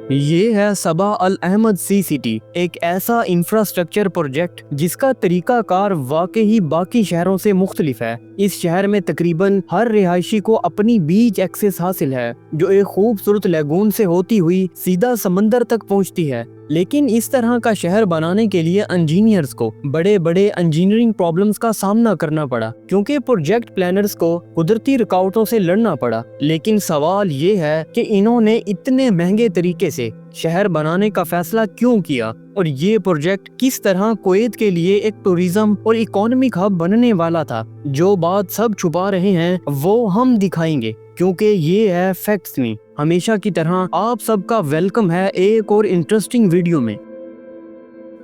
یہ ہے صبا الاحمد سی سٹی، ایک ایسا انفراسٹرکچر پروجیکٹ جس کا طریقہ کار واقعی باقی شہروں سے مختلف ہے۔ اس شہر میں تقریباً ہر رہائشی کو اپنی بیچ ایکسس حاصل ہے، جو ایک خوبصورت لیگون سے ہوتی ہوئی سیدھا سمندر تک پہنچتی ہے۔ لیکن اس طرح کا شہر بنانے کے لیے انجینئرز کو بڑے بڑے انجینئرنگ پرابلمز کا سامنا کرنا پڑا، کیونکہ پروجیکٹ پلانرز کو قدرتی رکاوٹوں سے لڑنا پڑا۔ لیکن سوال یہ ہے کہ انہوں نے اتنے مہنگے طریقے سے شہر بنانے کا فیصلہ کیوں کیا، اور یہ پروجیکٹ کس طرح کویت کے لیے ایک ٹوریزم اور اکانومک ہب بننے والا تھا۔ جو بات سب چھپا رہے ہیں وہ ہم دکھائیں گے، کیونکہ یہ ہے فیکٹس میں۔ ہمیشہ کی طرح آپ سب کا ویلکم ہے ایک اور انٹرسٹنگ ویڈیو میں۔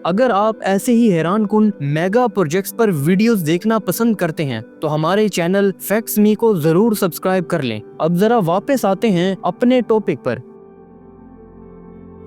اگر آپ ایسے ہی حیران کن میگا پروجیکٹس پر ویڈیوز دیکھنا پسند کرتے ہیں تو ہمارے چینل فیکٹس می کو ضرور سبسکرائب کر لیں۔ اب ذرا واپس آتے ہیں اپنے ٹاپک پر۔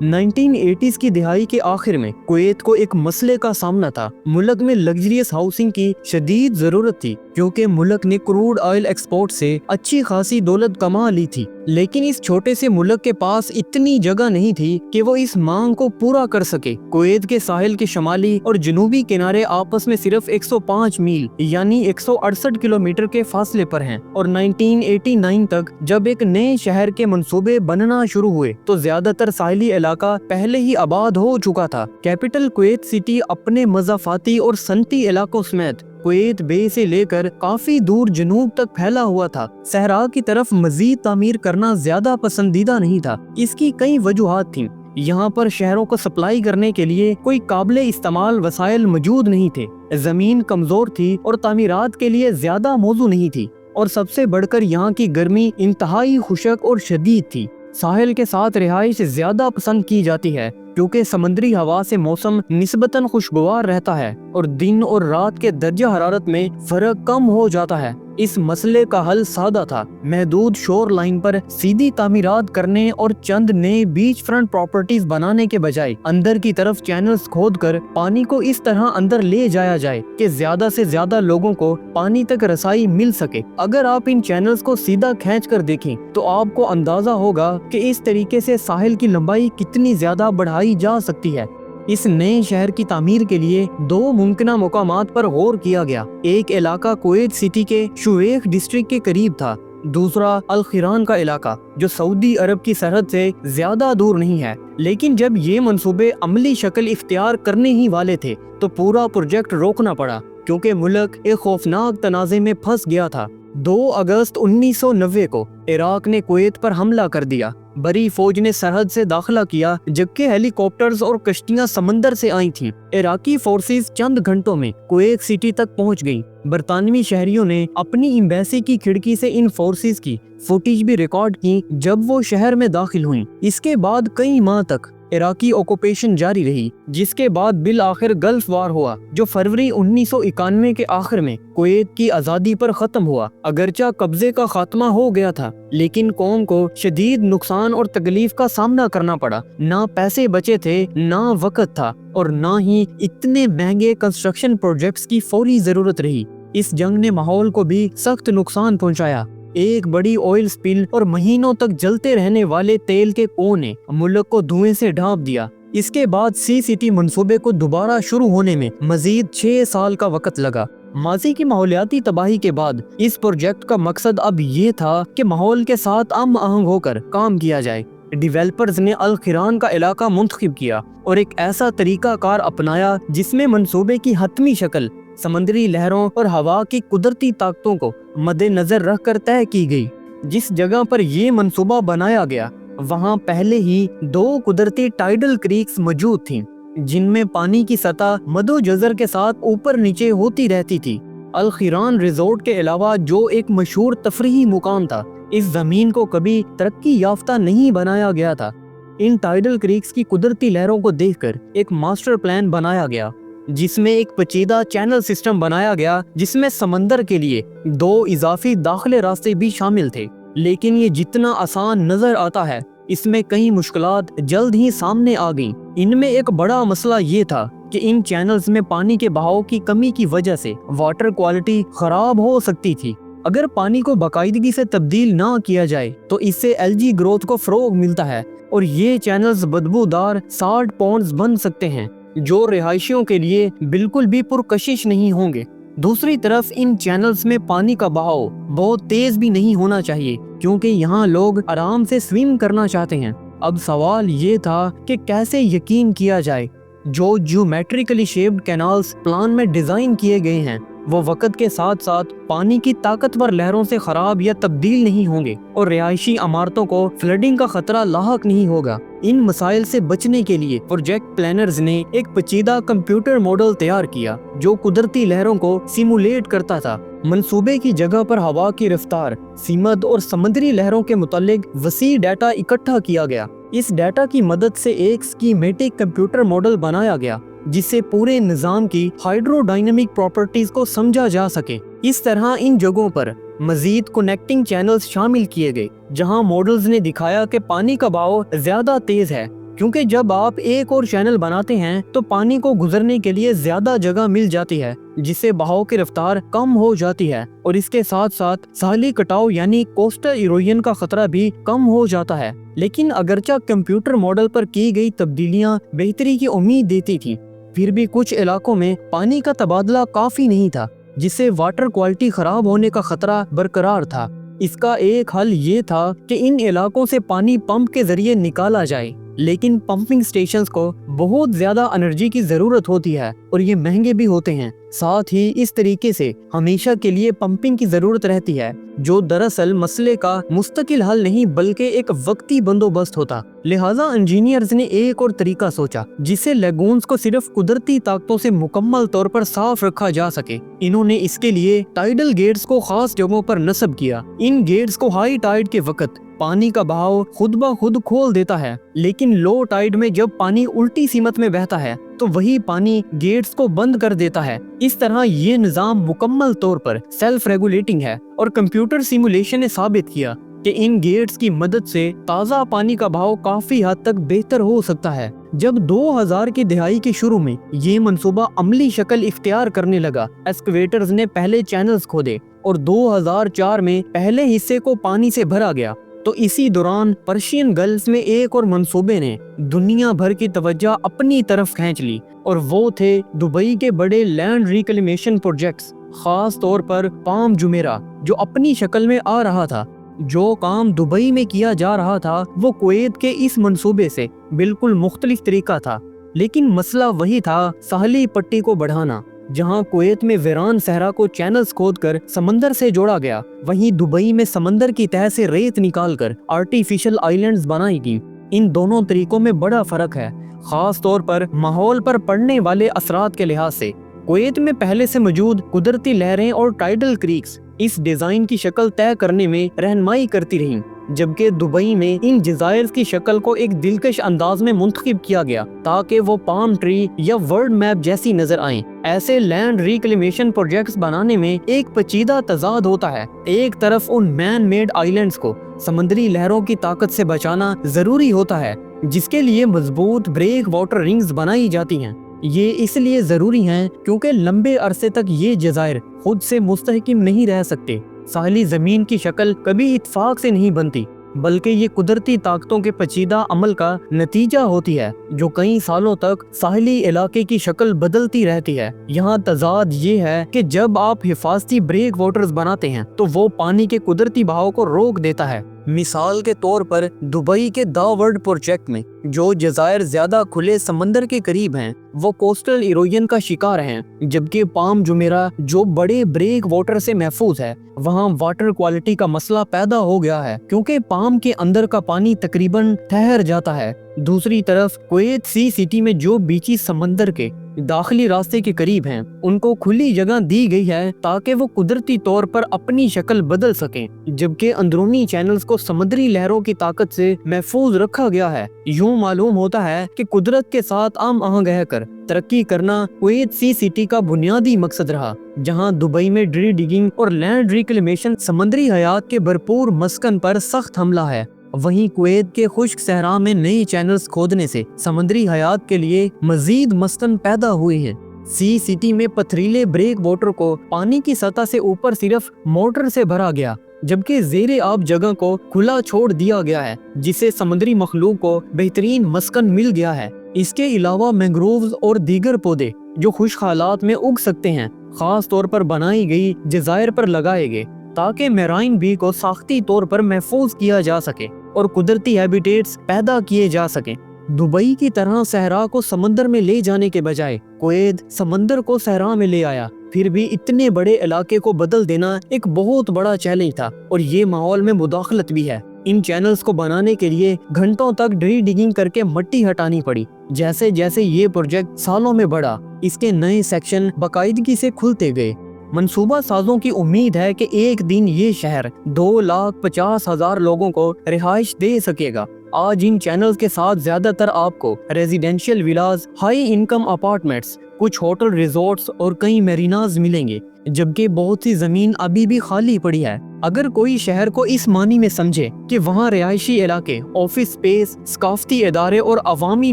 1980s کی دہائی کے آخر میں کویت کو ایک مسئلے کا سامنا تھا۔ ملک میں لگژریس ہاؤسنگ کی شدید ضرورت تھی، کیونکہ ملک نے کروڈ آئل ایکسپورٹ سے اچھی خاصی دولت کما لی تھی۔ لیکن اس چھوٹے سے ملک کے پاس اتنی جگہ نہیں تھی کہ وہ اس مانگ کو پورا کر سکے۔ کویت کے ساحل کے شمالی اور جنوبی کنارے آپس میں صرف 105 میل یعنی 168 کلومیٹر کے فاصلے پر ہیں، اور 1989 تک جب ایک نئے شہر کے منصوبے بننا شروع ہوئے تو زیادہ تر ساحلی علاقہ پہلے ہی آباد ہو چکا تھا۔ کیپٹل کویت سٹی اپنے مضافاتی اور صنعتی علاقوں سمیت کویت بے سے لے کر کافی دور جنوب تک پھیلا ہوا تھا۔ صحرا کی طرف مزید تعمیر کرنا زیادہ پسندیدہ نہیں تھا۔ اس کی کئی وجوہات تھیں۔ یہاں پر شہروں کو سپلائی کرنے کے لیے کوئی قابل استعمال وسائل موجود نہیں تھے، زمین کمزور تھی اور تعمیرات کے لیے زیادہ موزوں نہیں تھی، اور سب سے بڑھ کر یہاں کی گرمی انتہائی خشک اور شدید تھی۔ ساحل کے ساتھ رہائش زیادہ پسند کی جاتی ہے، کیونکہ سمندری ہوا سے موسم نسبتاً خوشگوار رہتا ہے اور دن اور رات کے درجہ حرارت میں فرق کم ہو جاتا ہے۔ اس مسئلے کا حل سادہ تھا، محدود شور لائن پر سیدھی تعمیرات کرنے اور چند نئے بیچ فرنٹ پراپرٹیز بنانے کے بجائے اندر کی طرف چینلز کھود کر پانی کو اس طرح اندر لے جایا جائے کہ زیادہ سے زیادہ لوگوں کو پانی تک رسائی مل سکے۔ اگر آپ ان چینلز کو سیدھا کھینچ کر دیکھیں تو آپ کو اندازہ ہوگا کہ اس طریقے سے ساحل کی لمبائی کتنی زیادہ بڑھائی جا سکتی ہے۔ اس نئے شہر کی تعمیر کے لیے دو ممکنہ مقامات پر غور کیا گیا۔ ایک علاقہ کویت سٹی کے شویخ ڈسٹرکٹ کے قریب تھا، دوسرا الخیران کا علاقہ جو سعودی عرب کی سرحد سے زیادہ دور نہیں ہے۔ لیکن جب یہ منصوبے عملی شکل اختیار کرنے ہی والے تھے تو پورا پروجیکٹ روکنا پڑا، کیونکہ ملک ایک خوفناک تنازع میں پھنس گیا تھا۔ 2 اگست 1990 کو عراق نے کویت پر حملہ کر دیا۔ بری فوج نے سرحد سے داخلہ کیا، جبکہ ہیلی کاپٹرز اور کشتیاں سمندر سے آئی تھیں۔ عراقی فورسز چند گھنٹوں میں کویت سٹی تک پہنچ گئیں۔ برطانوی شہریوں نے اپنی ایمبیسی کی کھڑکی سے ان فورسز کی فوٹیج بھی ریکارڈ کی جب وہ شہر میں داخل ہوئیں۔ اس کے بعد کئی ماہ تک عراقی آکوپیشن جاری رہی، جس کے بعد بالآخر گلف وار ہوا، جو فروری 1991 کے آخر میں کویت کی آزادی پر ختم ہوا۔ اگرچہ قبضے کا خاتمہ ہو گیا تھا، لیکن قوم کو شدید نقصان اور تکلیف کا سامنا کرنا پڑا۔ نہ پیسے بچے تھے، نہ وقت تھا، اور نہ ہی اتنے مہنگے کنسٹرکشن پروجیکٹس کی فوری ضرورت رہی۔ اس جنگ نے ماحول کو بھی سخت نقصان پہنچایا۔ ایک بڑی آئل سپل اور مہینوں تک جلتے رہنے والے تیل کے کنویں نے ملک کو دھوئیں سے ڈھانپ دیا۔ اس کے بعد سی سٹی منصوبے کو دوبارہ شروع ہونے میں مزید 6 سال کا وقت لگا۔ ماضی کی ماحولیاتی تباہی کے بعد اس پروجیکٹ کا مقصد اب یہ تھا کہ ماحول کے ساتھ ہم آہنگ ہو کر کام کیا جائے۔ ڈیویلپرز نے الخیران کا علاقہ منتخب کیا اور ایک ایسا طریقہ کار اپنایا جس میں منصوبے کی حتمی شکل سمندری لہروں اور ہوا کی قدرتی طاقتوں کو مد نظر رکھ کر طے کی گئی۔ جس جگہ پر یہ منصوبہ بنایا گیا وہاں پہلے ہی 2 قدرتی ٹائیڈل کریکس موجود تھیں، جن میں پانی کی سطح مد و جزر کے ساتھ اوپر نیچے ہوتی رہتی تھی۔ الخیران ریزورٹ کے علاوہ جو ایک مشہور تفریحی مقام تھا، اس زمین کو کبھی ترقی یافتہ نہیں بنایا گیا تھا۔ ان ٹائیڈل کریکس کی قدرتی لہروں کو دیکھ کر ایک ماسٹر پلان بنایا گیا، جس میں ایک پیچیدہ چینل سسٹم بنایا گیا جس میں سمندر کے لیے 2 اضافی داخلے راستے بھی شامل تھے۔ لیکن یہ جتنا آسان نظر آتا ہے، اس میں کئی مشکلات جلد ہی سامنے آ گئیں۔ ان میں ایک بڑا مسئلہ یہ تھا کہ ان چینلز میں پانی کے بہاؤ کی کمی کی وجہ سے واٹر کوالٹی خراب ہو سکتی تھی۔ اگر پانی کو باقاعدگی سے تبدیل نہ کیا جائے تو اس سے الجی گروتھ کو فروغ ملتا ہے، और ये चैनल्स बदबूदार 60 पॉन्ड्स बन सकते हैं जो रिहायशियों के लिए बिल्कुल भी पुरकशिश नहीं होंगे। दूसरी तरफ इन चैनल्स में पानी का बहाव बहुत तेज भी नहीं होना चाहिए क्योंकि यहाँ लोग आराम से स्विम करना चाहते हैं। अब सवाल ये था कि कैसे यकीन किया जाए जो ज्योमेट्रिकली शेप्ड कैनाल्स प्लान में डिजाइन किए गए हैं वो वक्त के साथ साथ पानी की ताकतवर लहरों से खराब या तब्दील नहीं होंगे और रिहायशी इमारतों को फ्लडिंग का खतरा लाहक नहीं होगा। इन मसाइल से बचने के लिए प्रोजेक्ट प्लानर्स ने एक पेचीदा कंप्यूटर मॉडल तैयार किया जो कुदरती लहरों को सिमुलेट करता था। मंसूबे की जगह पर हवा की रफ्तार, सीमत और समुद्री लहरों के मुतालिक वसी डाटा इकट्ठा किया गया। इस डाटा की मदद से एक स्कीमेटिक कंप्यूटर मॉडल बनाया गया जिससे पूरे निजाम की हाइड्रोडायनेमिक प्रॉपर्टीज को समझा जा सके। इस तरह इन जगहों पर मजीद कनेक्टिंग चैनल्स शामिल किए गए जहां मॉडल्स ने दिखाया कि पानी का बहाव ज्यादा तेज है क्योंकि जब आप एक और चैनल बनाते हैं तो पानी को गुजरने के लिए ज्यादा जगह मिल जाती है जिससे बहाव की रफ्तार कम हो जाती है और इसके साथ साथ साहली कटाव यानी कोस्टल इरोजन का खतरा भी कम हो जाता है। लेकिन अगरचा कंप्यूटर मॉडल पर की गई तब्दीलियां बेहतरी की उम्मीद देती थी, फिर भी कुछ इलाकों में पानी का तबादला काफी नहीं था जिससे वाटर क्वालिटी खराब होने का खतरा बरकरार था। इसका एक हल ये था कि इन इलाकों से पानी पंप के जरिए निकाला जाए, लेकिन पंपिंग स्टेशंस को बहुत ज्यादा एनर्जी की जरूरत होती है और ये महंगे भी होते हैं। साथ ही इस तरीके से हमेशा के लिए पंपिंग की जरूरत रहती है जो दरअसल मसले का मुस्तकिल हल नहीं बल्कि एक वक्ती बंदोबस्त होता। लिहाजा इंजीनियर्स ने एक और तरीका सोचा जिससे लेगून्स को सिर्फ कुदरती ताकतों से मुकम्मल तौर पर साफ रखा जा सके। इन्होंने इसके लिए टाइडल गेट्स को खास जगहों पर नस्ब किया। इन गेट्स को हाई टाइड के वक्त पानी का बहाव खुद ब खुद खोल देता है, लेकिन लो टाइड में जब पानी उल्टी सीमत में बहता है तो वही पानी गेट्स को बंद कर देता है। इस तरह ये निजाम मुकम्मल तौर पर सेल्फ रेगुलेटिंग है और कंप्यूटर सिमुलेशन ने साबित किया कि इन गेट्स की मदद से ताज़ा पानी का बहाव काफी हद तक बेहतर हो सकता है। जब 2000 की दहाई के शुरू में ये मंसूबा अमली शक्ल इख्तियार करने लगा, एक्सकवेटर्स ने पहले चैनल्स खोदे और 2004 में पहले हिस्से को पानी से भरा गया। तो इसी दौरान पर्शियन गल्फ में एक और मंसूबे ने दुनिया भर की तवज्जो अपनी तरफ खींच ली और वो थे दुबई के बड़े लैंड रिक्लेमेशन प्रोजेक्ट्स, खास तौर पर पाम जुमेरा जो अपनी शक्ल में आ रहा था। जो काम दुबई में किया जा रहा था वो कुवैत के इस मंसूबे से बिल्कुल मुख्तलिफ तरीका था, लेकिन मसला वही था, साहली पट्टी को बढ़ाना। जहां कुवैत में वीरान सहरा को चैनल्स खोदकर समंदर से जोड़ा गया, वहीं दुबई में समंदर की तह से रेत निकालकर आर्टिफिशियल आइलैंड्स बनाई गई। इन दोनों तरीकों में बड़ा फर्क है, खास तौर पर माहौल पर पड़ने वाले असरात के लिहाज से। कुवैत में पहले से मौजूद कुदरती लहरें और टाइडल क्रीक्स इस डिजाइन की शक्ल तय करने में रहनुमाई करती रहीं, जबकि दुबई में इन जजायर की शक्ल को एक दिलकश अंदाज में मुंतखब किया गया ताकि वो पाम ट्री या वर्ल्ड मैप जैसी नजर आएं। ऐसे लैंड रिक्लेमेशन प्रोजेक्ट्स बनाने में एक पेचीदा तजाद होता है। एक तरफ उन मैन मेड आइलैंड्स को समुद्री लहरों की ताकत से बचाना जरूरी होता है, जिसके लिए मजबूत ब्रेक वाटर रिंग्स बनाई जाती हैं। ये इसलिए जरूरी हैं क्योंकि लंबे अरसे तक ये जजायर खुद से मुस्तहकिम नहीं रह सकते। साहली जमीन की शक्ल कभी इत्तेफाक से नहीं बनती, बल्कि ये कुदरती ताकतों के पेचीदा अमल का नतीजा होती है जो कई सालों तक साहली इलाके की शक्ल बदलती रहती है। यहाँ तजाद ये है कि जब आप हिफाजती ब्रेक वाटर्स बनाते हैं तो वो पानी के कुदरती बहाव को रोक देता है। मिसाल के तौर पर दुबई के द वर्ल्ड प्रोजेक्ट में जो जजायर ज्यादा खुले समंदर के करीब हैं वो कोस्टल इरोजन का शिकार हैं, जबकि पाम जुमेरा जो बड़े ब्रेक वाटर से महफूज है वहाँ वाटर क्वालिटी का मसला पैदा हो गया है क्योंकि पाम के अंदर का पानी तकरीबन ठहर जाता है। दूसरी तरफ कुवैत सी सिटी में जो बीची समंदर के दाखिली रास्ते के करीब हैं उनको खुली जगह दी गई है ताकि वो कुदरती तौर पर अपनी शक्ल बदल सकें, जबकि अंदरूनी चैनल्स को समुद्री लहरों की ताकत से महफूज रखा गया है। यूं मालूम होता है कि कुदरत के साथ आम आहंग रहकर तरक्की करना कुवैत सी सिटी का बुनियादी मकसद रहा। जहां दुबई में ड्री डिगिंग और लैंड रिक्लेमेशन समुद्री हयात के भरपूर मस्कन पर सख्त हमला है, वहीं कुवैत के खुश्क सहरा में नए चैनल्स खोदने से समुद्री हयात के लिए मजीद मस्कन पैदा हुए हैं। सी सिटी में पथरीले ब्रेक वाटर को पानी की सतह से ऊपर सिर्फ मोटर से भरा गया, जबकि ज़ेरे आब जगह को खुला छोड़ दिया गया है, जिससे समुद्री मखलूक को बेहतरीन मस्कन मिल गया है। इसके अलावा मैंग्रोव्स और दीगर पौधे जो खुश्क हालात में उग सकते हैं, खास तौर पर बनाई गई जज़ायर पर लगाए गए, ताकि मेराइन बी को साख्ती तौर पर महफूज किया जा सके और कुदरती हैबिटेट्स पैदा किए जा सकें। दुबई की तरह सहरा को समंदर में ले जाने के बजाय कुवैत समंदर को सहरा में ले आया। फिर भी इतने बड़े इलाके को बदल देना एक बहुत बड़ा चैलेंज था और ये माहौल में मुदाखलत भी है। इन चैनल्स को बनाने के लिए घंटों तक ड्री डिगिंग करके मिट्टी हटानी पड़ी। जैसे जैसे ये प्रोजेक्ट सालों में बढ़ा, इसके नए सेक्शन बाकायदगी से खुलते गए। मंसूबा साजों की उम्मीद है कि एक दिन ये शहर 2,50,000 लोगों को रिहाइश दे सकेगा। आज इन चैनल्स के साथ ज्यादातर आपको रेजिडेंशियल विलास, हाई इनकम अपार्टमेंट्स, कुछ होटल रिजॉर्ट्स और कई मेरीनाज मिलेंगे, जबकि बहुत सी जमीन अभी भी खाली पड़ी है। अगर कोई शहर को इस मानी में समझे कि वहाँ रिहायशी इलाके, ऑफिस स्पेस, सकाफती इदारे और अवामी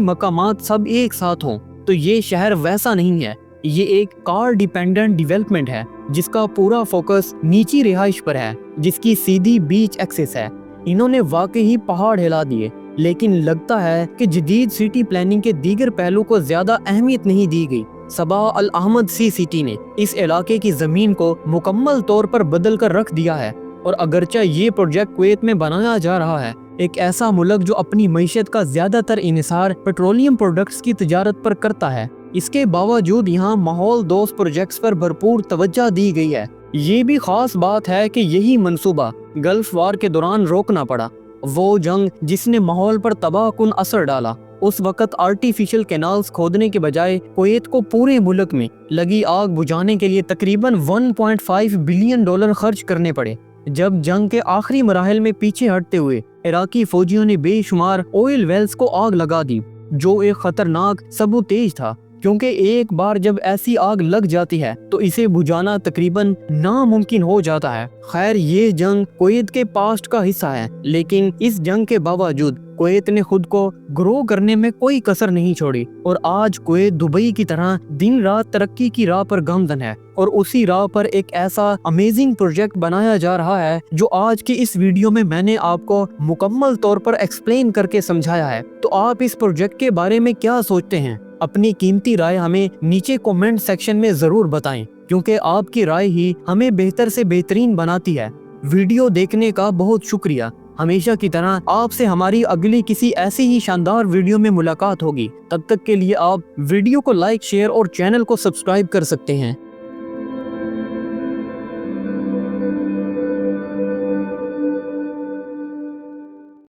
मकामात सब एक साथ हों, तो ये शहर वैसा नहीं है। ये एक कार डिपेंडेंट डेवलपमेंट है जिसका पूरा फोकस निजी रिहाइश पर है, जिसकी सीधी बीच एक्सेस है। इन्होंने वाकई पहाड़ हिला दिए, लेकिन लगता है कि जदीद सिटी प्लानिंग के दीगर पहलू को ज्यादा अहमियत नहीं दी गई। सबा अल अहमद सी सिटी ने इस इलाके की जमीन को मुकम्मल तौर पर बदल कर रख दिया है। और अगरचे ये प्रोजेक्ट कुवैत में बनाया जा रहा है, एक ऐसा मुल्क जो अपनी मईशत का ज्यादातर इन्हिसार पेट्रोलियम प्रोडक्ट्स की तजारत पर करता है, इसके बावजूद यहाँ माहौल दोस्त प्रोजेक्ट्स पर भरपूर तवज्जो दी गई है। ये भी खास बात है कि यही मंसूबा गल्फ वार के दौरान रोकना पड़ा, वो जंग जिसने माहौल पर तबाहकुन असर डाला। उस वक्त आर्टिफिशियल कैनाल्स खोदने के बजाय कुवैत को पूरे मुल्क में लगी आग बुझाने के लिए तकरीबन 1.5 बिलियन डॉलर खर्च करने पड़े। जब जंग के आखिरी मराहल में पीछे हटते हुए इराकी फौजियों ने बेशुमार ऑयल वेल्स को आग लगा दी, जो एक खतरनाक सबूतेज था, क्योंकि एक बार जब ऐसी आग लग जाती है तो इसे बुझाना तकरीबन नामुमकिन हो जाता है। खैर, ये जंग कुवैत के पास्ट का हिस्सा है, लेकिन इस जंग के बावजूद कुवैत ने खुद को ग्रो करने में कोई कसर नहीं छोड़ी और आज कुवैत दुबई की तरह दिन रात तरक्की की राह पर गामजन है। और उसी राह पर एक ऐसा अमेजिंग प्रोजेक्ट बनाया जा रहा है जो आज की इस वीडियो में मैंने आपको मुकम्मल तौर पर एक्सप्लेन करके समझाया है। तो आप इस प्रोजेक्ट के बारे में क्या सोचते हैं? अपनी कीमती राय हमें नीचे कमेंट सेक्शन में जरूर बताएं, क्योंकि आपकी राय ही हमें बेहतर से बेहतरीन बनाती है। वीडियो देखने का बहुत शुक्रिया। हमेशा की तरह आपसे हमारी अगली किसी ऐसी ही शानदार वीडियो में मुलाकात होगी। तब तक के लिए आप वीडियो को लाइक, शेयर और चैनल को सब्सक्राइब कर सकते हैं।